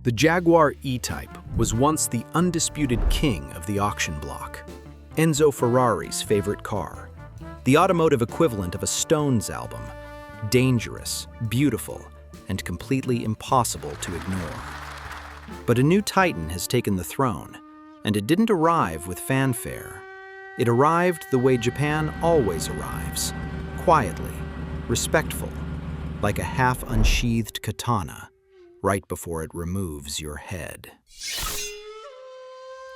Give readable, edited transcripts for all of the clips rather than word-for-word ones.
The Jaguar E-Type was once the undisputed king of the auction block, Enzo Ferrari's favorite car, the automotive equivalent of a Stones album, dangerous, beautiful, and completely impossible to ignore. But a new titan has taken the throne, and it didn't arrive with fanfare. It arrived the way Japan always arrives, quietly, respectful, like a half-unsheathed katana, right before it removes your head.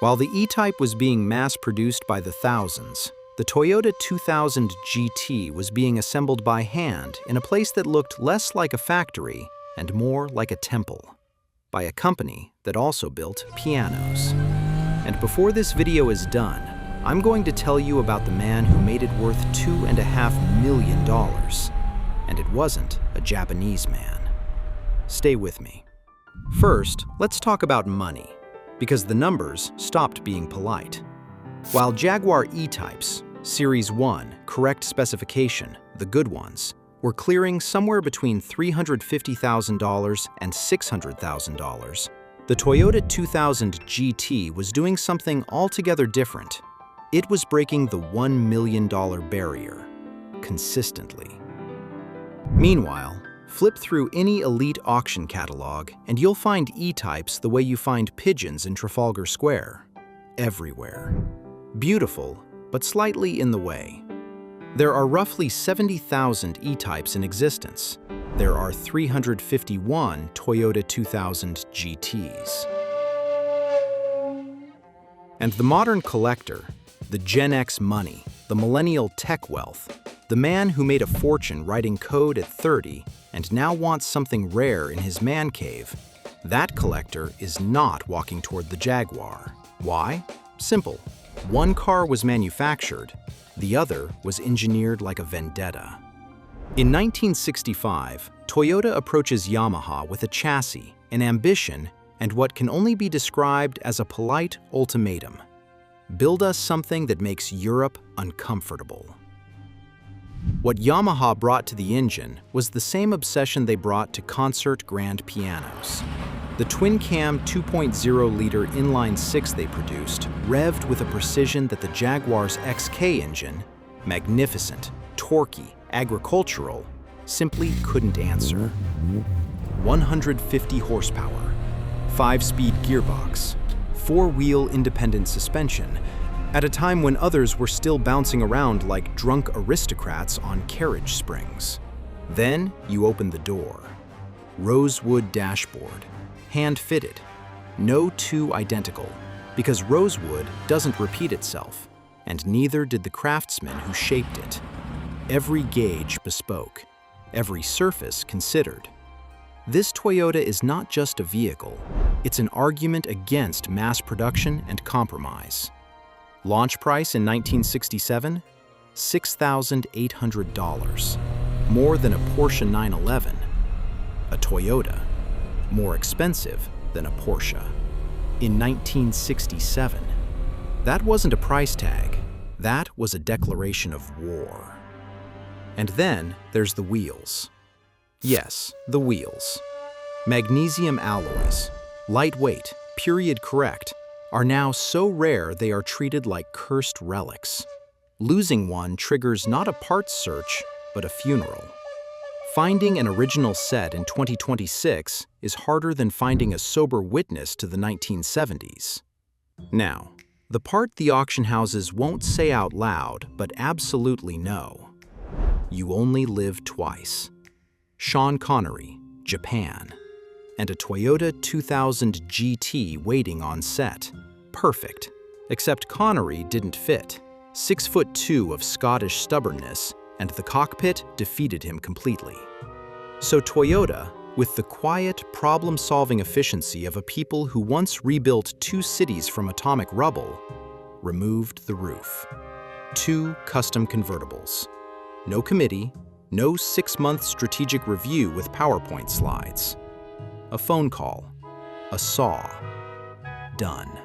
While the E-Type was being mass-produced by the thousands, the Toyota 2000 GT was being assembled by hand in a place that looked less like a factory and more like a temple, by a company that also built pianos. And before this video is done, I'm going to tell you about the man who made it worth $2.5 million. And it wasn't a Japanese man. Stay with me. First, let's talk about money, because the numbers stopped being polite. While Jaguar E-Types, Series 1, correct specification, the good ones, were clearing somewhere between $350,000 and $600,000, the Toyota 2000 GT was doing something altogether different. It was breaking the $1 million barrier, consistently. Meanwhile, flip through any elite auction catalog and you'll find E-Types the way you find pigeons in Trafalgar Square. Everywhere. Beautiful, but slightly in the way. There are roughly 70,000 E-Types in existence. There are 351 Toyota 2000 GTs. And the modern collector, the Gen X money, the millennial tech wealth, the man who made a fortune writing code at 30 and now wants something rare in his man cave, that collector is not walking toward the Jaguar. Why? Simple. One car was manufactured, the other was engineered like a Vendetta. In 1965, Toyota approaches Yamaha with a chassis, an ambition, and what can only be described as a polite ultimatum. Build us something that makes Europe uncomfortable. What Yamaha brought to the engine was the same obsession they brought to concert grand pianos. The twin-cam 2.0-liter inline-six they produced revved with a precision that the Jaguar's XK engine, magnificent, torquey, agricultural, simply couldn't answer. 150 horsepower, 5-speed gearbox, 4-wheel independent suspension, at a time when others were still bouncing around like drunk aristocrats on carriage springs. Then you open the door. Rosewood dashboard, hand-fitted. No two identical, because Rosewood doesn't repeat itself, and neither did the craftsman who shaped it. Every gauge bespoke, every surface considered. This Toyota is not just a vehicle, it's an argument against mass production and compromise. Launch price in 1967? $6,800. More than a Porsche 911. A Toyota. More expensive than a Porsche. In 1967. That wasn't a price tag. That was a declaration of war. And then there's the wheels. Yes, the wheels. Magnesium alloys, lightweight, period correct, are now so rare they are treated like cursed relics. Losing one triggers not a parts search, but a funeral. Finding an original set in 2026 is harder than finding a sober witness to the 1970s. Now, the part the auction houses won't say out loud, but absolutely know. You only live twice. Sean Connery, Japan. And a Toyota 2000 GT waiting on set. Perfect. Except Connery didn't fit. 6'2" of Scottish stubbornness, and the cockpit defeated him completely. So Toyota, with the quiet, problem-solving efficiency of a people who once rebuilt 2 cities from atomic rubble, removed the roof. 2 custom convertibles. No committee, no 6-month strategic review with PowerPoint slides. A phone call, a saw, done.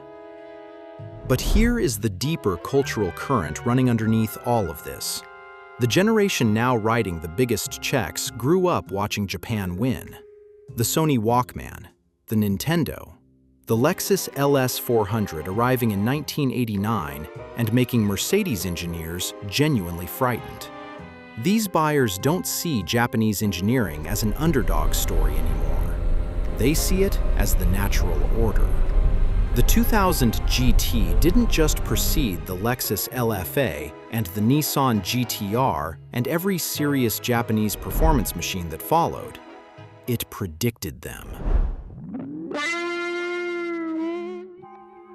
But here is the deeper cultural current running underneath all of this. The generation now writing the biggest checks grew up watching Japan win. The Sony Walkman, the the Nintendo, the Lexus LS 400 arriving in 1989 and making Mercedes engineers genuinely frightened. These buyers don't see Japanese engineering as an underdog story anymore. They see it as the natural order. The 2000 GT didn't just precede the Lexus LFA and the Nissan GT-R and every serious Japanese performance machine that followed. It predicted them.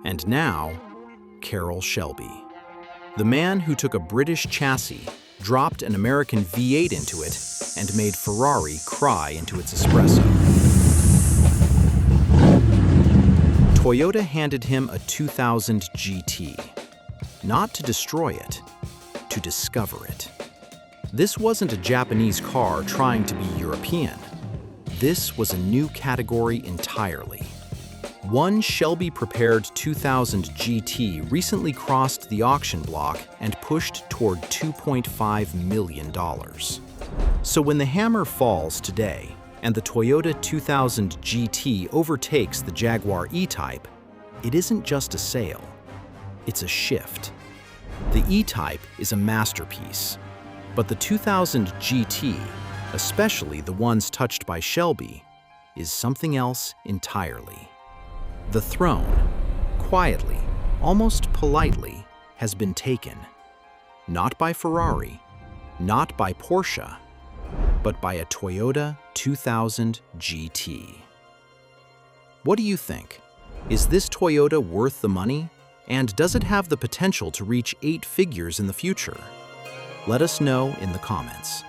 And now, Carroll Shelby. The man who took a British chassis, dropped an American V8 into it, and made Ferrari cry into its espresso. Toyota handed him a 2000 GT, not to destroy it, to discover it. This wasn't a Japanese car trying to be European. This was a new category entirely. One Shelby-prepared 2000 GT recently crossed the auction block and pushed toward $2.5 million. So when the hammer falls today, and the Toyota 2000 GT overtakes the Jaguar E-Type, it isn't just a sale, it's a shift. The E-Type is a masterpiece, but the 2000 GT, especially the ones touched by Shelby, is something else entirely. The throne, quietly, almost politely, has been taken. Not by Ferrari, not by Porsche, but by a Toyota 2000 GT. What do you think? Is this Toyota worth the money? And does it have the potential to reach 8 figures in the future? Let us know in the comments.